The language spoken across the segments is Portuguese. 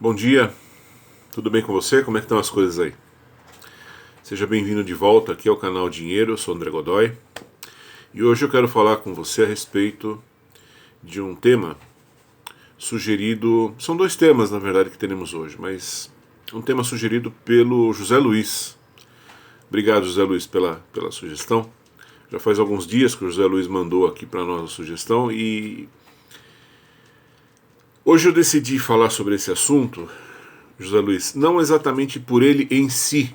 Bom dia, tudo bem com você? Como é que estão as coisas aí? Seja bem-vindo de volta aqui ao canal Dinheiro, eu sou André Godoy e hoje eu quero falar com você a respeito de um tema sugerido, são dois temas na verdade que teremos hoje, mas um tema sugerido pelo José Luiz. Obrigado, José Luiz, pela sugestão. Já faz alguns dias que o José Luiz mandou aqui para nós a sugestão e hoje eu decidi falar sobre esse assunto, José Luiz, não exatamente por ele em si,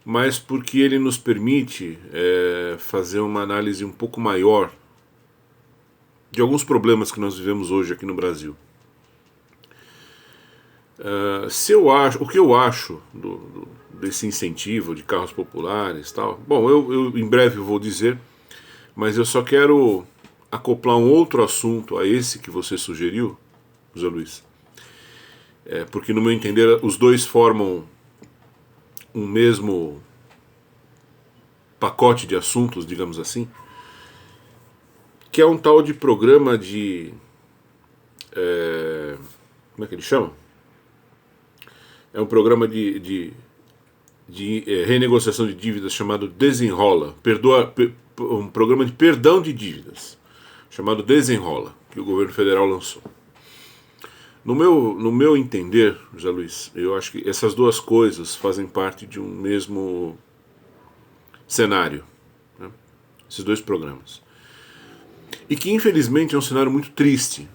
mas porque ele nos permite fazer uma análise um pouco maior de alguns problemas que nós vivemos hoje aqui no Brasil. O que eu acho desse incentivo de carros populares e tal, bom, eu em breve vou dizer, mas eu só quero acoplar um outro assunto a esse que você sugeriu, José Luiz, porque no meu entender os dois formam um mesmo pacote de assuntos, digamos assim, que é um tal de programa de... como é que ele chama? É um programa de renegociação de dívidas chamado Desenrola, um programa de perdão de dívidas, chamado Desenrola, que o governo federal lançou. No meu entender, José Luiz, eu acho que essas duas coisas fazem parte de um mesmo cenário, né? Esses dois programas. E que infelizmente é um cenário muito triste,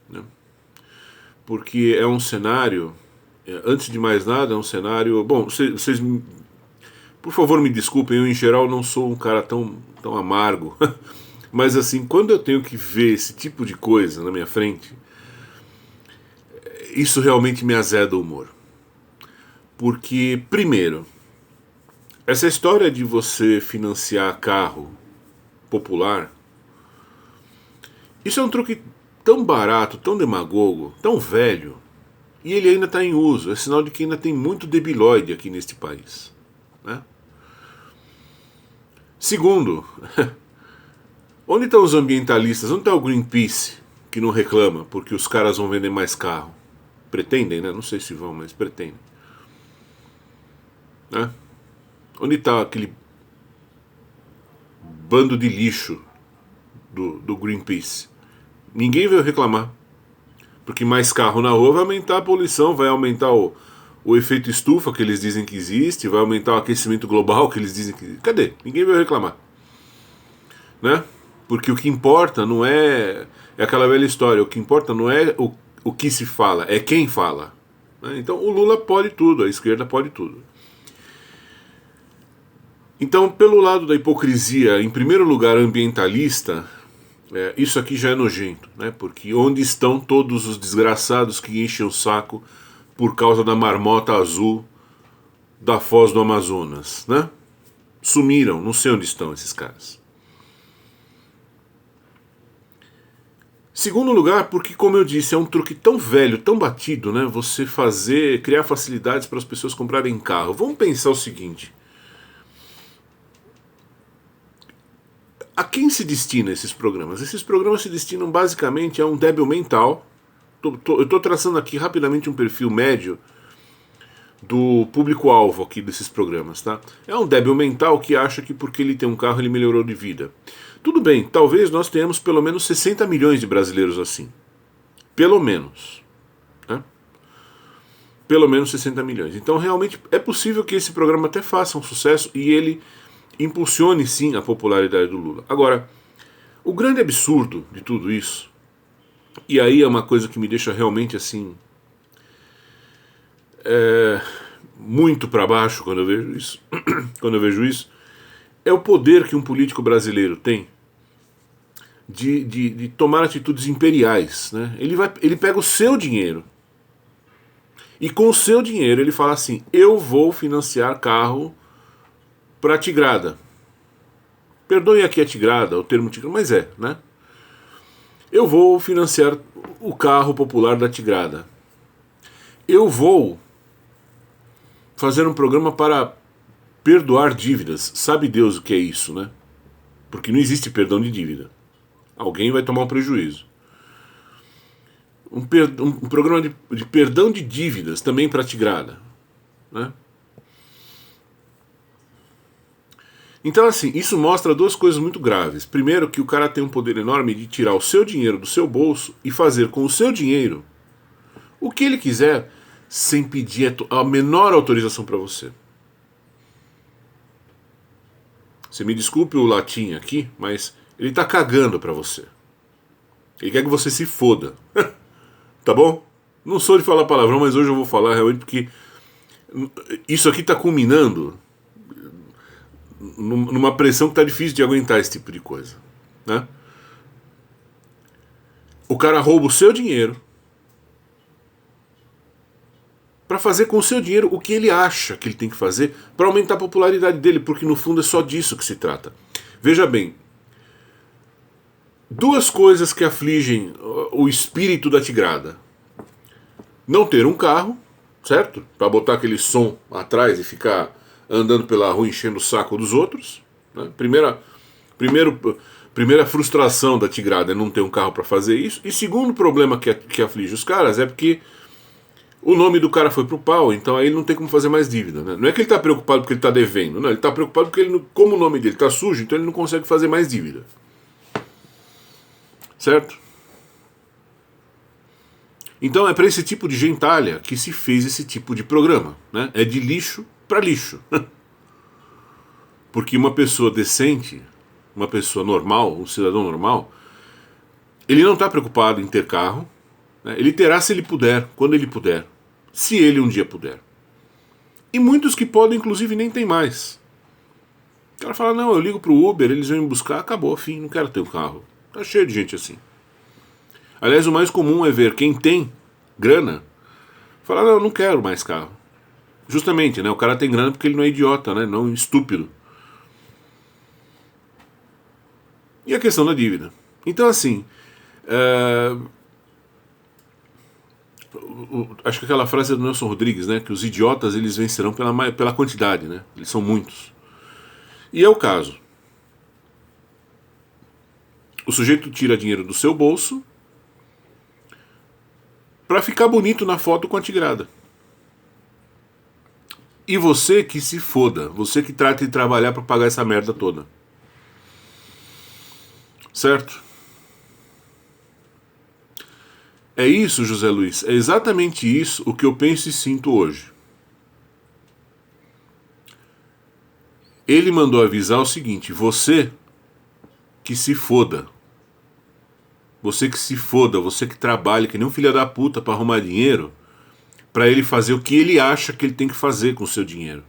né? Porque é um cenário, antes de mais nada, é um cenário... Bom, vocês por favor me desculpem, eu em geral não sou um cara tão amargo, mas assim, quando eu tenho que ver esse tipo de coisa na minha frente, isso realmente me azeda o humor. Porque, primeiro, essa história de você financiar carro popular, isso é um truque tão barato, tão demagogo, tão velho, e ele ainda está em uso. É sinal de que ainda tem muito debilóide aqui neste país, né? Segundo, onde estão os ambientalistas? Onde está o Greenpeace que não reclama porque os caras vão vender mais carro? Pretendem, né? Não sei se vão, mas pretendem, né? Onde está aquele bando de lixo do Greenpeace? Ninguém veio reclamar. Porque mais carro na rua vai aumentar a poluição, vai aumentar o efeito estufa que eles dizem que existe, vai aumentar o aquecimento global que eles dizem que existe. Cadê? Ninguém veio reclamar, né? Porque o que importa não é aquela velha história, o que importa não é o que se fala, é quem fala, né? Então o Lula pode tudo, a esquerda pode tudo. Então, pelo lado da hipocrisia, em primeiro lugar ambientalista, isso aqui já é nojento, né? Porque onde estão todos os desgraçados que enchem o saco por causa da marmota azul da Foz do Amazonas, né? Sumiram, não sei onde estão esses caras. Segundo lugar, porque, como eu disse, é um truque tão velho, tão batido, né? Você criar facilidades para as pessoas comprarem carro. Vamos pensar o seguinte: a quem se destina esses programas? Esses programas se destinam basicamente a um débil mental. Eu estou traçando aqui rapidamente um perfil médio do público-alvo aqui desses programas, tá? É um débil mental que acha que porque ele tem um carro ele melhorou de vida. Tudo bem, talvez nós tenhamos pelo menos 60 milhões de brasileiros assim. Pelo menos, né? Pelo menos 60 milhões. Então realmente é possível que esse programa até faça um sucesso e ele impulsione sim a popularidade do Lula. Agora, o grande absurdo de tudo isso, e aí é uma coisa que me deixa realmente assim muito para baixo quando eu vejo isso, quando eu vejo isso, é o poder que um político brasileiro tem de tomar atitudes imperiais, né? Ele pega o seu dinheiro e com o seu dinheiro ele fala assim: eu vou financiar carro para Tigrada. Perdoe aqui a Tigrada, o termo Tigrada, mas né? Eu vou financiar o carro popular da Tigrada. Eu vou fazer um programa para perdoar dívidas. Sabe Deus o que é isso, né? Porque não existe perdão de dívida. Alguém vai tomar um prejuízo. um programa de perdão de dívidas também para a Tigrada, né? Então, assim, isso mostra duas coisas muito graves. Primeiro, que o cara tem um poder enorme de tirar o seu dinheiro do seu bolso e fazer com o seu dinheiro o que ele quiser, sem pedir a menor autorização para você. Você me desculpe o latim aqui, mas ele tá cagando para você. Ele quer que você se foda. Tá bom? Não sou de falar palavrão, mas hoje eu vou falar realmente porque isso aqui tá culminando numa pressão que tá difícil de aguentar esse tipo de coisa, né? O cara rouba o seu dinheiro para fazer com o seu dinheiro o que ele acha que ele tem que fazer para aumentar a popularidade dele, porque no fundo é só disso que se trata. Veja bem, duas coisas que afligem o espírito da Tigrada: não ter um carro, certo? Para botar aquele som atrás e ficar andando pela rua enchendo o saco dos outros, né? Primeira frustração da Tigrada é não ter um carro para fazer isso. E segundo problema que aflige os caras é porque o nome do cara foi pro pau, então aí ele não tem como fazer mais dívida, né? Não é que ele tá preocupado porque ele tá devendo, não, ele tá preocupado porque como o nome dele tá sujo, então ele não consegue fazer mais dívida. Certo? Então é para esse tipo de gentalha que se fez esse tipo de programa, né? É de lixo para lixo. Porque uma pessoa decente, uma pessoa normal, um cidadão normal, ele não está preocupado em ter carro, né? Ele terá se ele puder, quando ele puder, se ele um dia puder. E muitos que podem, inclusive, nem tem mais. O cara fala: não, eu ligo pro Uber, eles vêm me buscar, acabou, fim, não quero ter um carro. Tá cheio de gente assim. Aliás, o mais comum é ver quem tem grana falar: não, eu não quero mais carro. Justamente, né? O cara tem grana porque ele não é idiota, né? Não estúpido. E a questão da dívida. Então, assim, acho que aquela frase é do Nelson Rodrigues, né? Que os idiotas eles vencerão pela quantidade, né? Eles são muitos. E é o caso. O sujeito tira dinheiro do seu bolso para ficar bonito na foto com a Tigrada. E você que se foda, você que trata de trabalhar para pagar essa merda toda. Certo? É isso, José Luiz, é exatamente isso o que eu penso e sinto hoje. Ele mandou avisar o seguinte: você que se foda. Você que se foda, você que trabalha que nem um filho da puta para arrumar dinheiro, para ele fazer o que ele acha que ele tem que fazer com o seu dinheiro.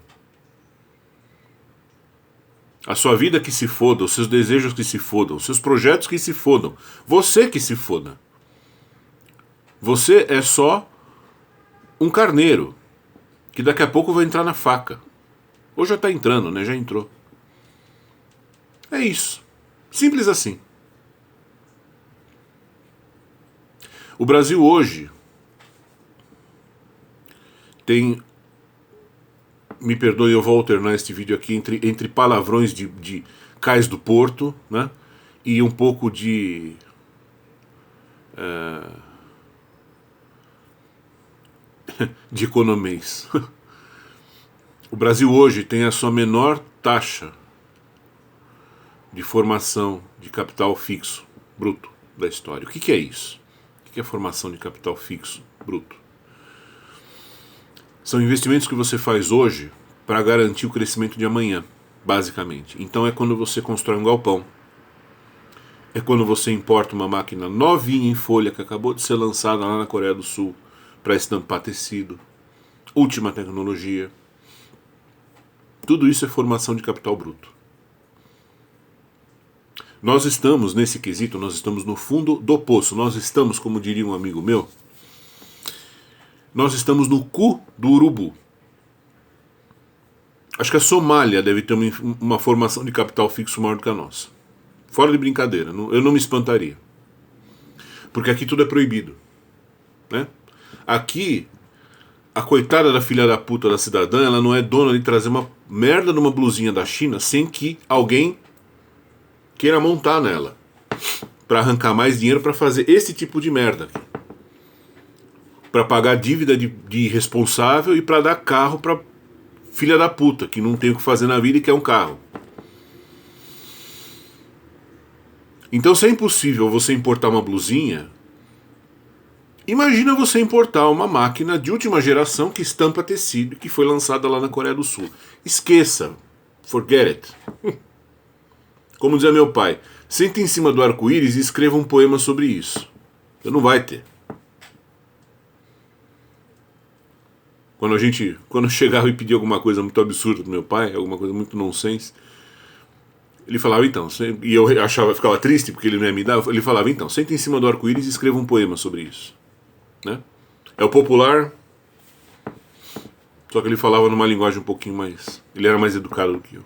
A sua vida que se foda, os seus desejos que se fodam, os seus projetos que se fodam. Você que se foda. Você é só um carneiro que daqui a pouco vai entrar na faca. Ou já tá entrando, né? Já entrou. É isso. Simples assim. O Brasil hoje tem, me perdoe, eu vou alternar este vídeo aqui entre palavrões de cais do Porto, né? E um pouco de economês. O Brasil hoje tem a sua menor taxa de formação de capital fixo bruto da história. O que é isso? O que é formação de capital fixo bruto? São investimentos que você faz hoje para garantir o crescimento de amanhã, basicamente. Então é quando você constrói um galpão. É quando você importa uma máquina novinha em folha que acabou de ser lançada lá na Coreia do Sul para estampar tecido. Última tecnologia. Tudo isso é formação de capital bruto. Nós estamos, nesse quesito, nós estamos no fundo do poço. Nós estamos, como diria um amigo meu, nós estamos no cu do urubu. Acho que a Somália deve ter uma formação de capital fixo maior do que a nossa. Fora de brincadeira, eu não me espantaria. Porque aqui tudo é proibido, né? Aqui, a coitada da filha da puta da cidadã, ela não é dona de trazer uma merda numa blusinha da China sem que alguém queira montar nela. Pra arrancar mais dinheiro pra fazer esse tipo de merda aqui. para pagar dívida de irresponsável e para dar carro para filha da puta, que não tem o que fazer na vida e quer um carro. Então, se é impossível você importar uma blusinha, imagina você importar uma máquina de última geração que estampa tecido, que foi lançada lá na Coreia do Sul. Esqueça. Forget it. Como dizia meu pai, sente em cima do arco-íris e escreva um poema sobre isso. Você não vai ter. Quando eu chegava e pedia alguma coisa muito absurda do meu pai, alguma coisa muito nonsense, ele falava, então, e eu ficava triste porque ele não ia me dar, ele falava, então, senta em cima do arco-íris e escreva um poema sobre isso. Né? É o popular, só que ele falava numa linguagem um pouquinho mais... Ele era mais educado do que eu.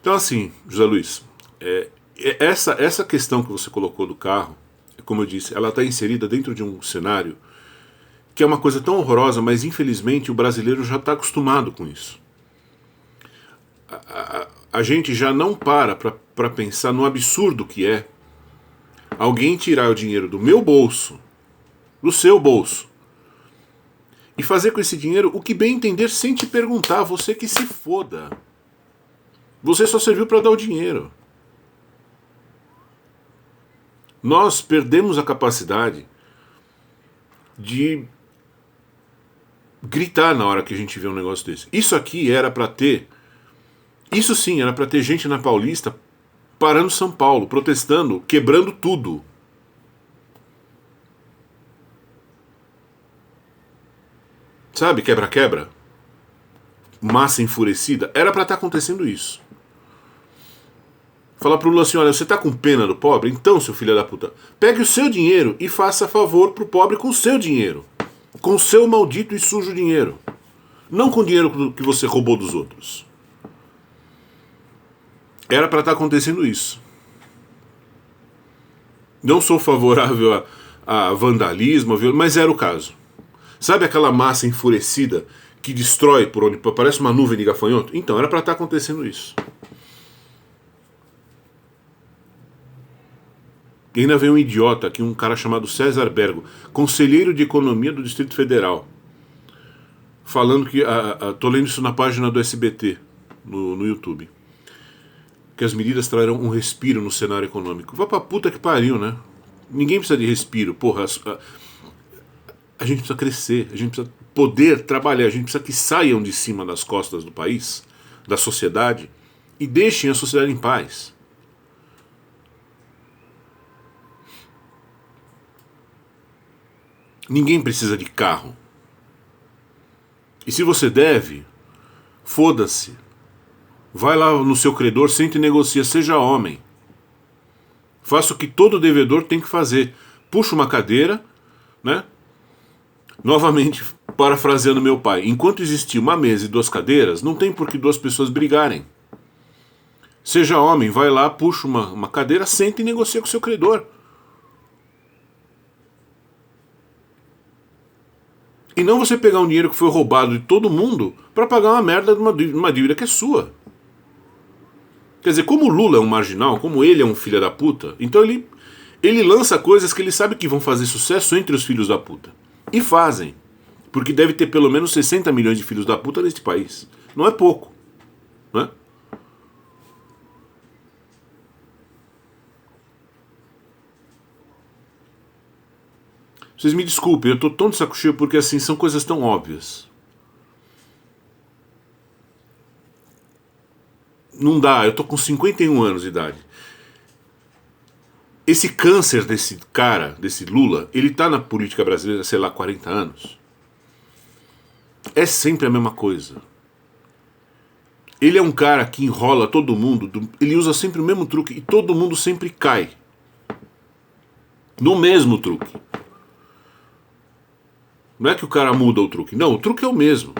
Então assim, José Luiz, essa questão que você colocou do carro, como eu disse, ela está inserida dentro de um cenário que é uma coisa tão horrorosa, mas infelizmente o brasileiro já está acostumado com isso. A gente já não para pensar no absurdo que é alguém tirar o dinheiro do meu bolso, do seu bolso, e fazer com esse dinheiro o que bem entender sem te perguntar, você que se foda. Você só serviu para dar o dinheiro. Nós perdemos a capacidade de gritar na hora que a gente vê um negócio desse. Isso aqui era para ter... Isso sim, era para ter gente na Paulista parando São Paulo, protestando, quebrando tudo. Sabe, quebra-quebra? Massa enfurecida. Era para estar acontecendo isso. Falar pro Lula assim, olha, você tá com pena do pobre? Então, seu filho da puta, pegue o seu dinheiro e faça favor pro pobre com o seu dinheiro. Com o seu maldito e sujo dinheiro. Não com o dinheiro que você roubou dos outros. Era para estar acontecendo isso. Não sou favorável a vandalismo, mas era o caso. Sabe aquela massa enfurecida que destrói por onde parece uma nuvem de gafanhoto? Então, era para estar acontecendo isso. E ainda vem um idiota aqui, um cara chamado César Bergo, conselheiro de economia do Distrito Federal, falando que, tô lendo isso na página do SBT, no YouTube, que as medidas trarão um respiro no cenário econômico. Vai pra puta que pariu, né? Ninguém precisa de respiro, porra. A gente precisa crescer, a gente precisa poder trabalhar, a gente precisa que saiam de cima das costas do país, da sociedade, e deixem a sociedade em paz. Ninguém precisa de carro. E se você deve, foda-se. Vai lá no seu credor, sente e negocia, seja homem. Faça o que todo devedor tem que fazer. Puxa uma cadeira, né? Novamente, parafraseando meu pai, enquanto existir uma mesa e duas cadeiras, não tem por que duas pessoas brigarem. Seja homem, vai lá, puxa uma cadeira, senta e negocia com o seu credor. E não você pegar um dinheiro que foi roubado de todo mundo para pagar uma merda de uma dívida que é sua. Quer dizer, como o Lula é um marginal, como ele é um filho da puta, então ele lança coisas que ele sabe que vão fazer sucesso entre os filhos da puta. E fazem. Porque deve ter pelo menos 60 milhões de filhos da puta neste país. Não é pouco. Né? Vocês me desculpem, eu tô tão de saco cheio porque assim, são coisas tão óbvias. Não dá, eu tô com 51 anos de idade. Esse câncer desse cara, desse Lula, ele tá na política brasileira, sei lá, 40 anos. É sempre a mesma coisa. Ele é um cara que enrola todo mundo, ele usa sempre o mesmo truque e todo mundo sempre cai. No mesmo truque. Não é que o cara muda o truque. Não, o truque é o mesmo.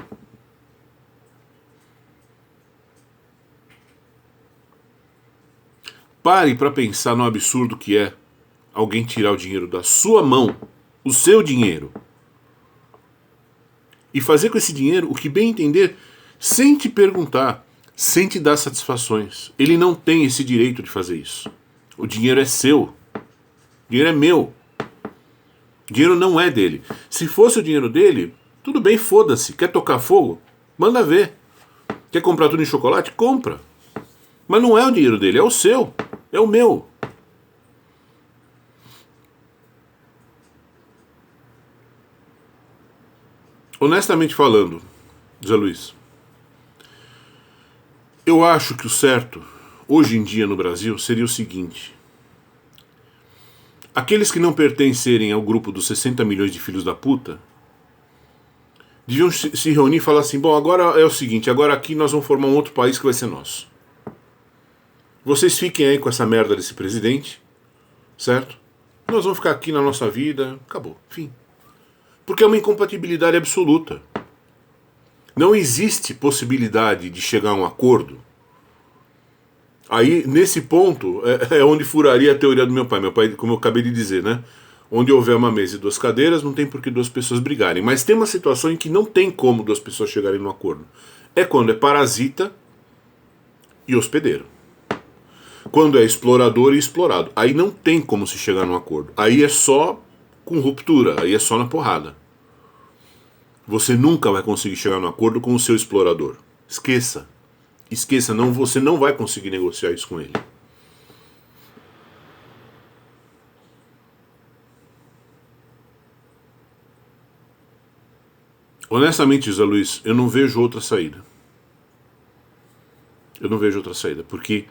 Pare para pensar no absurdo que é alguém tirar o dinheiro da sua mão, o seu dinheiro, e fazer com esse dinheiro o que bem entender, sem te perguntar, sem te dar satisfações. Ele não tem esse direito de fazer isso. O dinheiro é seu. O dinheiro é meu. O dinheiro não é dele. Se fosse o dinheiro dele, tudo bem, foda-se. Quer tocar fogo? Manda ver. Quer comprar tudo em chocolate? Compra. Mas não é o dinheiro dele, é o seu. É o meu. Honestamente falando, Zé Luiz, eu acho que o certo, hoje em dia no Brasil, seria o seguinte: aqueles que não pertencerem ao grupo dos 60 milhões de filhos da puta deviam se reunir e falar assim: bom, agora é o seguinte, agora aqui nós vamos formar um outro país que vai ser nosso. Vocês fiquem aí com essa merda desse presidente, certo? Nós vamos ficar aqui na nossa vida, acabou, fim. Porque é uma incompatibilidade absoluta. Não existe possibilidade de chegar a um acordo. Aí, nesse ponto, é onde furaria a teoria do meu pai. Meu pai, como eu acabei de dizer, né? Onde houver uma mesa e duas cadeiras, não tem por que duas pessoas brigarem. Mas tem uma situação em que não tem como duas pessoas chegarem num acordo. É quando é parasita e hospedeiro. Quando é explorador e explorado. Aí não tem como se chegar num acordo. Aí é só com ruptura, aí é só na porrada. Você nunca vai conseguir chegar num acordo com o seu explorador. Esqueça. Esqueça, não, você não vai conseguir negociar isso com ele. Honestamente, José Luiz, eu não vejo outra saída. Eu não vejo outra saída, porque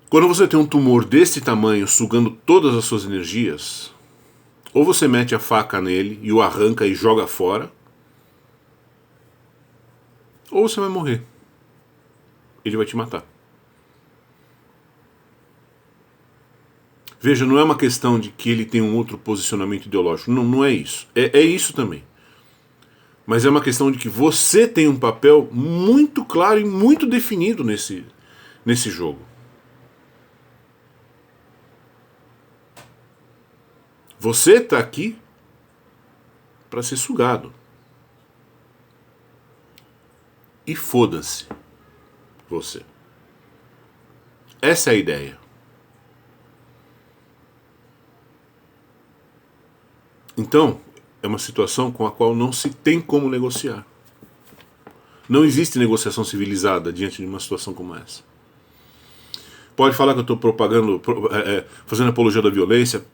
quando você tem um tumor desse tamanho sugando todas as suas energias, ou você mete a faca nele e o arranca e joga fora, ou você vai morrer. Ele vai te matar. Veja, não é uma questão de que ele tem um outro posicionamento ideológico. Não, não é isso. É isso também. Mas é uma questão de que você tem um papel muito claro e muito definido nesse jogo. Você está aqui para ser sugado. E foda-se você. Essa é a ideia. Então, é uma situação com a qual não se tem como negociar. Não existe negociação civilizada diante de uma situação como essa. Pode falar que eu estou propagando, fazendo apologia da violência.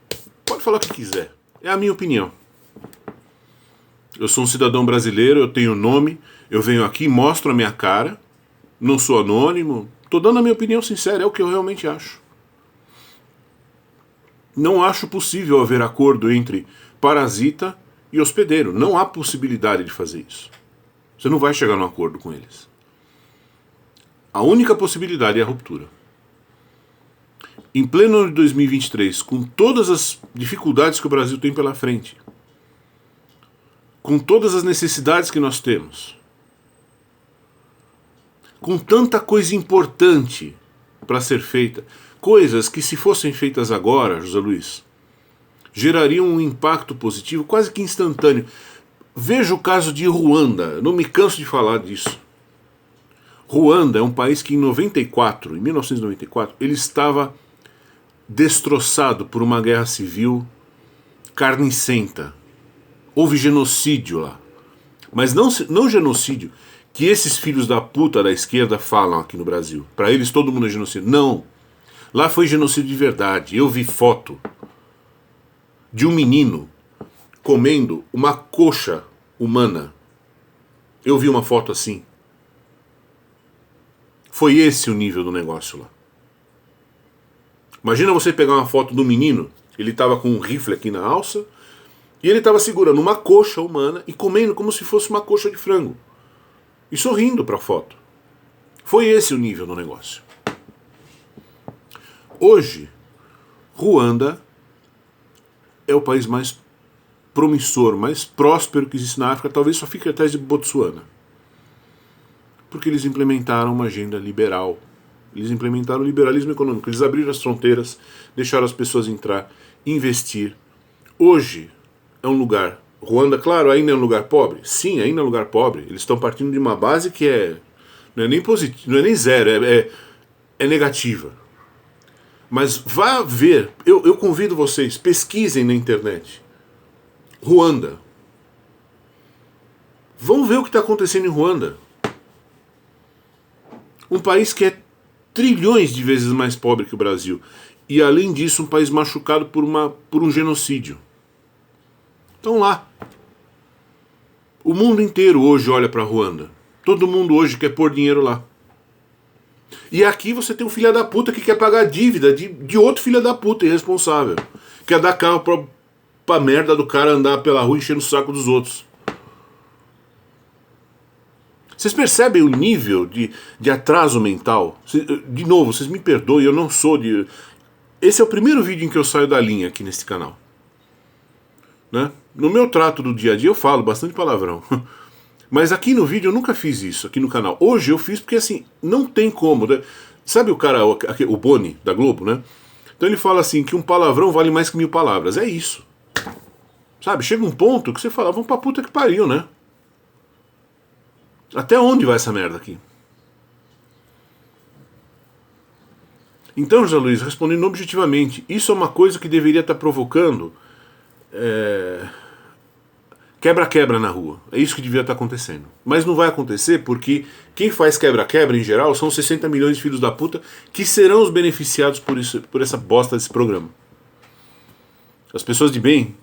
Pode falar o que quiser. É a minha opinião. Eu sou um cidadão brasileiro, eu tenho nome, eu venho aqui, mostro a minha cara, não sou anônimo, estou dando a minha opinião sincera, é o que eu realmente acho. Não acho possível haver acordo entre parasita e hospedeiro. Não há possibilidade de fazer isso. Você não vai chegar num acordo com eles. A única possibilidade é a ruptura. Em pleno ano de 2023, com todas as dificuldades que o Brasil tem pela frente, com todas as necessidades que nós temos, com tanta coisa importante para ser feita, coisas que, se fossem feitas agora, José Luiz, gerariam um impacto positivo quase que instantâneo. Veja o caso de Ruanda, não me canso de falar disso. Ruanda é um país que em 1994, ele estava destroçado por uma guerra civil carnicenta. Houve genocídio lá. Mas não genocídio que esses filhos da puta da esquerda falam aqui no Brasil. Para eles todo mundo é genocídio. Não. Lá foi genocídio de verdade. Eu vi foto de um menino comendo uma coxa humana. Eu vi uma foto assim. Foi esse o nível do negócio lá. Imagina você pegar uma foto do menino, ele estava com um rifle aqui na alça, e ele estava segurando uma coxa humana e comendo como se fosse uma coxa de frango. E sorrindo para a foto. Foi esse o nível do negócio. Hoje, Ruanda é o país mais promissor, mais próspero que existe na África, talvez só fique atrás de Botsuana. Porque eles implementaram uma agenda liberal. Eles implementaram o liberalismo econômico. Eles abriram as fronteiras, deixaram as pessoas entrar, investir. Hoje é um lugar... Ruanda, claro, ainda é um lugar pobre. Sim, ainda é um lugar pobre. Eles estão partindo de uma base que não é nem positiva, não é nem zero, é negativa. Mas vá ver, eu convido vocês, pesquisem na internet. Ruanda. Vão ver o que está acontecendo em Ruanda. Um país que é trilhões de vezes mais pobre que o Brasil. E além disso, um país machucado por um genocídio. Então lá. O mundo inteiro hoje olha para Ruanda. Todo mundo hoje quer pôr dinheiro lá. E aqui você tem um filho da puta que quer pagar a dívida de outro filho da puta irresponsável. Quer dar carro pra merda do cara andar pela rua enchendo o saco dos outros. Vocês percebem o nível de atraso mental? De novo, vocês me perdoem, eu não sou de... Esse é o primeiro vídeo em que eu saio da linha aqui nesse canal. Né? No meu trato do dia a dia eu falo bastante palavrão. Mas aqui no vídeo eu nunca fiz isso, aqui no canal. Hoje eu fiz porque assim, não tem como. Né? Sabe o cara, o Boni da Globo, né? Então ele fala assim, que um palavrão vale mais que 1000 palavras. É isso. Sabe, chega um ponto que você fala, vamos pra puta que pariu, né? Até onde vai essa merda aqui? Então, José Luiz, respondendo objetivamente, isso é uma coisa que deveria estar provocando quebra-quebra na rua. É isso que devia estar acontecendo. Mas não vai acontecer porque quem faz quebra-quebra em geral são 60 milhões de filhos da puta que serão os beneficiados por essa bosta desse programa. As pessoas de bem,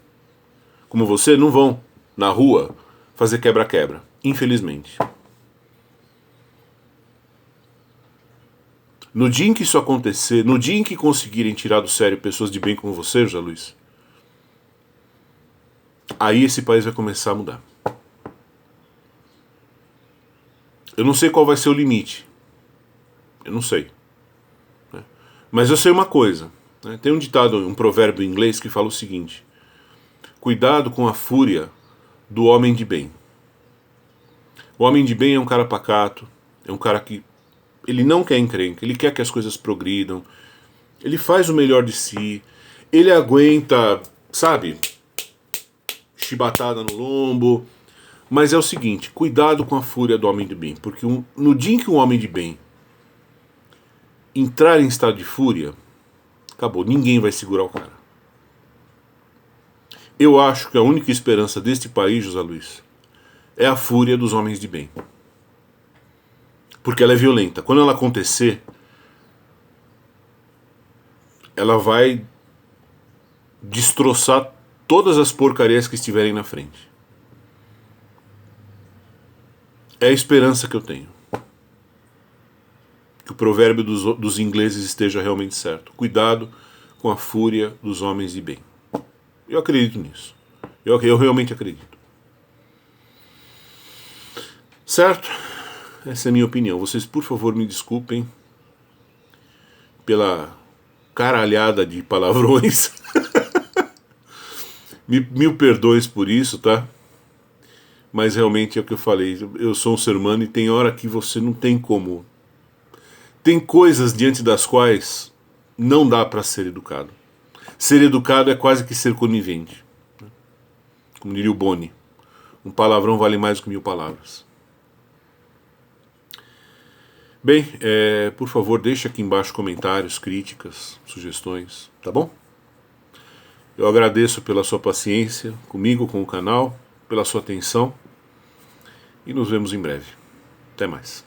como você, não vão na rua fazer quebra-quebra. Infelizmente. No dia em que isso acontecer, no dia em que conseguirem tirar do sério pessoas de bem como você, José Luiz, aí esse país vai começar a mudar. Eu não sei qual vai ser o limite. Eu não sei. Né? Mas eu sei uma coisa. Né? Tem um ditado, um provérbio em inglês que fala o seguinte: cuidado com a fúria do homem de bem. O homem de bem é um cara pacato, é um cara que ele não quer encrenca, ele quer que as coisas progridam, ele faz o melhor de si, ele aguenta, sabe, chibatada no lombo. Mas é o seguinte, cuidado com a fúria do homem de bem, porque no dia em que um homem de bem entrar em estado de fúria, acabou, ninguém vai segurar o cara. Eu acho que a única esperança deste país, José Luiz, é a fúria dos homens de bem. Porque ela é violenta. Quando ela acontecer, ela vai destroçar todas as porcarias que estiverem na frente. É a esperança que eu tenho. Que o provérbio dos ingleses esteja realmente certo. Cuidado com a fúria dos homens de bem. Eu acredito nisso. Eu realmente acredito. Certo? Essa é a minha opinião. Vocês, por favor, me desculpem pela caralhada de palavrões. Mil perdões por isso, tá? Mas realmente é o que eu falei. Eu sou um ser humano e tem hora que você não tem como. Tem coisas diante das quais não dá para ser educado. Ser educado é quase que ser conivente. Como diria o Boni. Um palavrão vale mais do que 1000 palavras. Bem, por favor, deixe aqui embaixo comentários, críticas, sugestões, tá bom? Eu agradeço pela sua paciência comigo, com o canal, pela sua atenção e nos vemos em breve. Até mais.